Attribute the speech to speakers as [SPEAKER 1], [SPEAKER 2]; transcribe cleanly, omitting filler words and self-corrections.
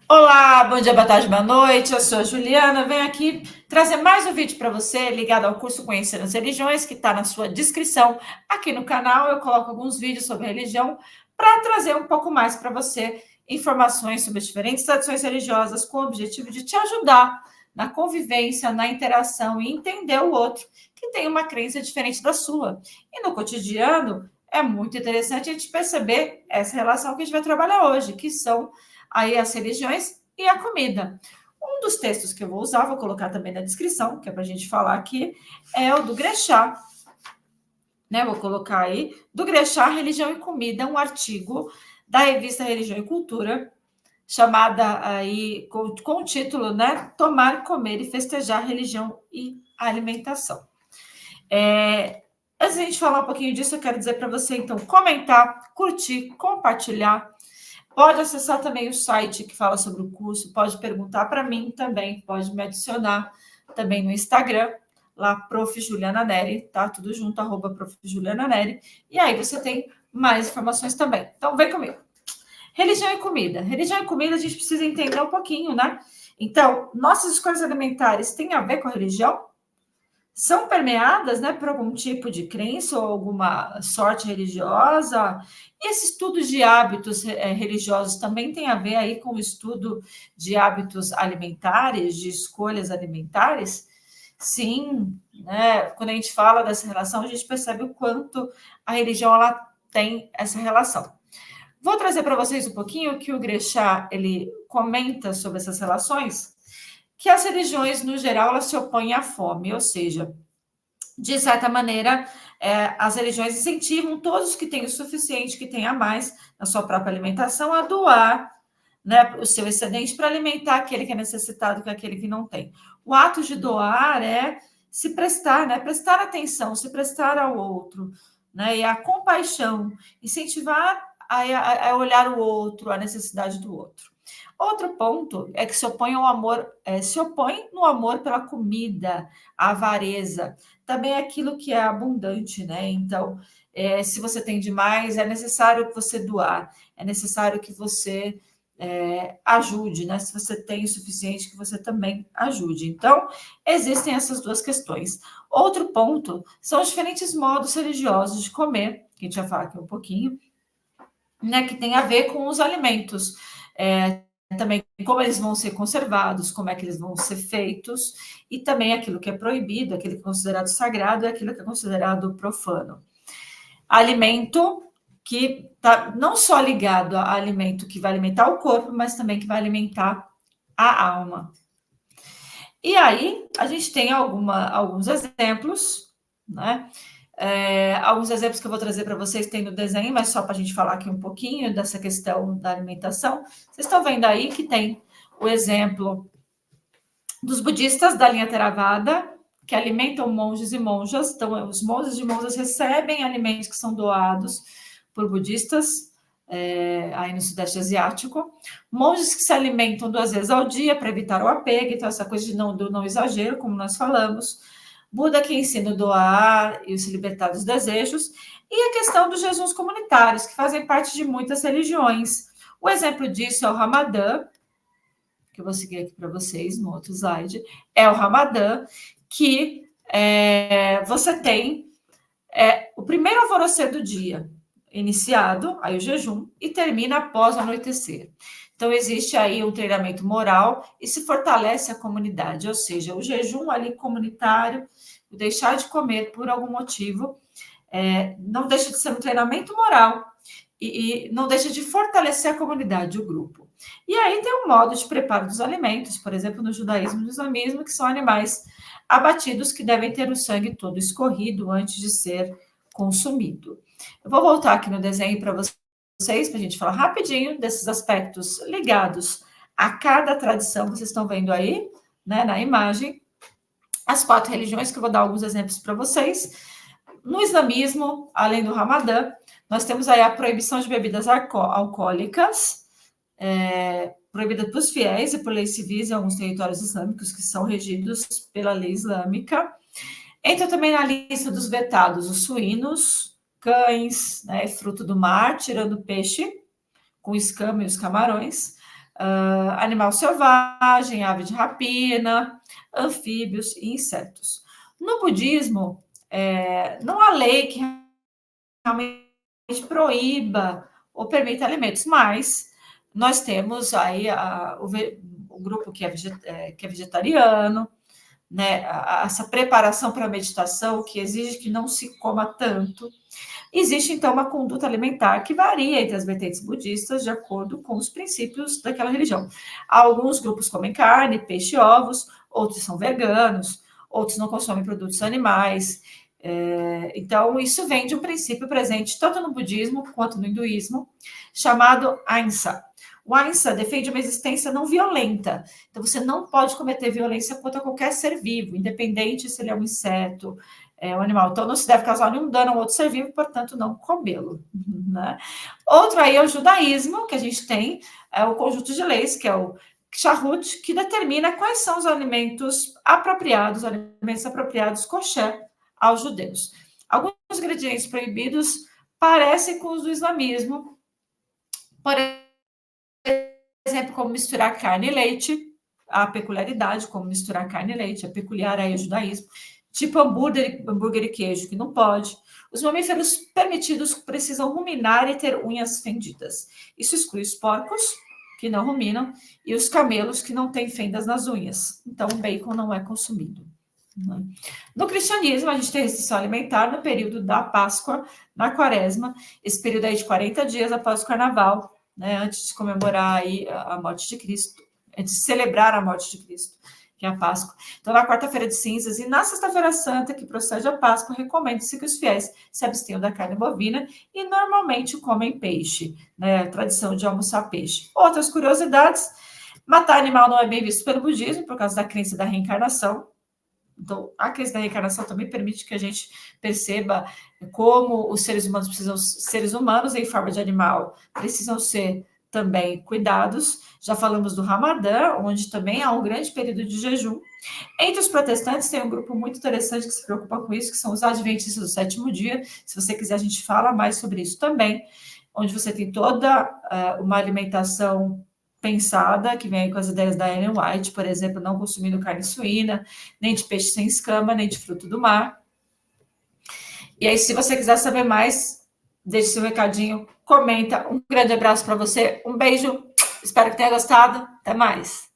[SPEAKER 1] Olá, bom dia, boa tarde, boa noite. Eu sou a Juliana. Venho aqui trazer mais um vídeo para você ligado ao curso Conhecendo as Religiões, que está na sua descrição aqui no canal. Eu coloco alguns vídeos sobre religião para trazer um pouco mais para você informações sobre as diferentes tradições religiosas, com o objetivo de te ajudar na convivência, na interação e entender o outro que tem uma crença diferente da sua. E no cotidiano é muito interessante a gente perceber essa relação que a gente vai trabalhar hoje, que são aí as religiões e a comida. Um dos textos que eu vou usar, vou colocar também na descrição, que é para a gente falar aqui, é o do Grechá, né? Vou colocar aí, do Grechá, Religião e Comida, um artigo da revista Religião e Cultura, chamada aí com o título, né? Tomar, Comer e Festejar Religião e Alimentação. Antes de a gente falar um pouquinho disso, eu quero dizer para você, então, comentar, curtir, compartilhar. Pode acessar também o site que fala sobre o curso, pode perguntar para mim também, pode me adicionar também no Instagram, lá, Prof. Juliana Neri, tá? Tudo junto, @Prof. Juliana Neri. E aí você tem mais informações também. Então, vem comigo. Religião e comida. Religião e comida a gente precisa entender um pouquinho, né? Então, nossas escolhas alimentares têm a ver com a religião? São permeadas, né, por algum tipo de crença ou alguma sorte religiosa. Esse estudo de hábitos religiosos também tem a ver aí com o estudo de hábitos alimentares, de escolhas alimentares? Sim, né? Quando a gente fala dessa relação, a gente percebe o quanto a religião ela tem essa relação. Vou trazer para vocês um pouquinho que o Grechá ele comenta sobre essas relações, que as religiões, no geral, elas se opõem à fome, ou seja, de certa maneira, as religiões incentivam todos que têm o suficiente, que têm a mais na sua própria alimentação, a doar, né, o seu excedente para alimentar aquele que é necessitado, que é aquele que não tem. O ato de doar é se prestar, né, prestar atenção, se prestar ao outro, né, e a compaixão, incentivar a olhar o outro, a necessidade do outro. Outro ponto é que se opõe ao amor, se opõe no amor pela comida, a avareza, também aquilo que é abundante, né? Então, se você tem demais, é necessário que você doar, é necessário que você ajude, né? Se você tem o suficiente, que você também ajude. Então, existem essas duas questões. Outro ponto são os diferentes modos religiosos de comer, que a gente vai falar aqui um pouquinho, né? Que tem a ver com os alimentos. Também como eles vão ser conservados, como é que eles vão ser feitos, e também aquilo que é proibido, aquilo que é considerado sagrado e aquilo que é considerado profano. Alimento que está não só ligado a alimento que vai alimentar o corpo, mas também que vai alimentar a alma. E aí, a gente tem alguns exemplos, né? Alguns exemplos que eu vou trazer para vocês tem no desenho, mas só para a gente falar aqui um pouquinho dessa questão da alimentação. Vocês estão vendo aí que tem o exemplo dos budistas da linha Theravada, que alimentam monges e monjas. Então, os monges e monjas recebem alimentos que são doados por budistas, aí no Sudeste Asiático. Monges que se alimentam 2 vezes ao dia para evitar o apego, então essa coisa do não exagero, como nós falamos. Buda que ensina a doar e se libertar dos desejos. E a questão dos jejuns comunitários, que fazem parte de muitas religiões. O exemplo disso é o Ramadã, que eu vou seguir aqui para vocês no outro slide, é o Ramadã, que você tem o primeiro alvorecer do dia iniciado, aí o jejum, e termina após o anoitecer. Então, existe aí um treinamento moral e se fortalece a comunidade, ou seja, o jejum ali comunitário, o deixar de comer por algum motivo, não deixa de ser um treinamento moral e não deixa de fortalecer a comunidade, o grupo. E aí tem um modo de preparo dos alimentos, por exemplo, no judaísmo e no islamismo, que são animais abatidos que devem ter o sangue todo escorrido antes de ser consumido. Eu vou voltar aqui no desenho para vocês, para a gente falar rapidinho desses aspectos ligados a cada tradição. Vocês estão vendo aí, né, na imagem, as 4 religiões, que eu vou dar alguns exemplos para vocês. No islamismo, além do Ramadã, nós temos aí a proibição de bebidas alcoólicas, proibida para os fiéis e por leis civis em alguns territórios islâmicos que são regidos pela lei islâmica. Entra também na lista dos vetados os suínos, cães, né, fruto do mar, tirando peixe, com escama e os camarões, animal selvagem, ave de rapina, anfíbios e insetos. No budismo, não há lei que realmente proíba ou permita alimentos, mas nós temos aí o grupo que é vegetariano, né? Essa preparação para a meditação que exige que não se coma tanto. Existe, então, uma conduta alimentar que varia entre as vertentes budistas de acordo com os princípios daquela religião. Alguns grupos comem carne, peixe e ovos, outros são veganos, outros não consomem produtos animais. Então, isso vem de um princípio presente tanto no budismo quanto no hinduísmo, chamado Ahimsa. O Ahimsa defende uma existência não violenta. Então, você não pode cometer violência contra qualquer ser vivo, independente se ele é um inseto, um animal. Então, não se deve causar nenhum dano a outro ser vivo, portanto, não comê-lo. Né? Outro aí é o judaísmo, que a gente tem o conjunto de leis, que é o Shahut, que determina quais são os alimentos apropriados kosher aos judeus. Alguns ingredientes proibidos parecem com os do islamismo, por exemplo, como misturar carne e leite, a peculiaridade, como misturar carne e leite, é peculiar aí ao judaísmo, tipo hambúrguer e queijo, que não pode. Os mamíferos permitidos precisam ruminar e ter unhas fendidas. Isso exclui os porcos, que não ruminam, e os camelos, que não têm fendas nas unhas. Então, o bacon não é consumido. No cristianismo, a gente tem restrição alimentar no período da Páscoa, na Quaresma, esse período aí de 40 dias após o Carnaval, né, antes de comemorar aí a morte de Cristo, antes de celebrar a morte de Cristo, que é a Páscoa. Então, na quarta-feira de cinzas e na sexta-feira santa, que procede a Páscoa, recomenda-se que os fiéis se abstenham da carne bovina e normalmente comem peixe, né, a tradição de almoçar peixe. Outras curiosidades: matar animal não é bem visto pelo budismo, por causa da crença da reencarnação. Então, a crença da reencarnação também permite que a gente perceba como os seres humanos em forma de animal precisam ser também cuidados. Já falamos do Ramadã, onde também há um grande período de jejum. Entre os protestantes tem um grupo muito interessante que se preocupa com isso, que são os adventistas do sétimo dia. Se você quiser, a gente fala mais sobre isso também, onde você tem toda uma alimentação pensada, que vem com as ideias da Ellen White, por exemplo, não consumindo carne suína, nem de peixe sem escama, nem de fruto do mar. E aí, se você quiser saber mais, deixe seu recadinho, comenta. Um grande abraço para você, um beijo, espero que tenha gostado, até mais.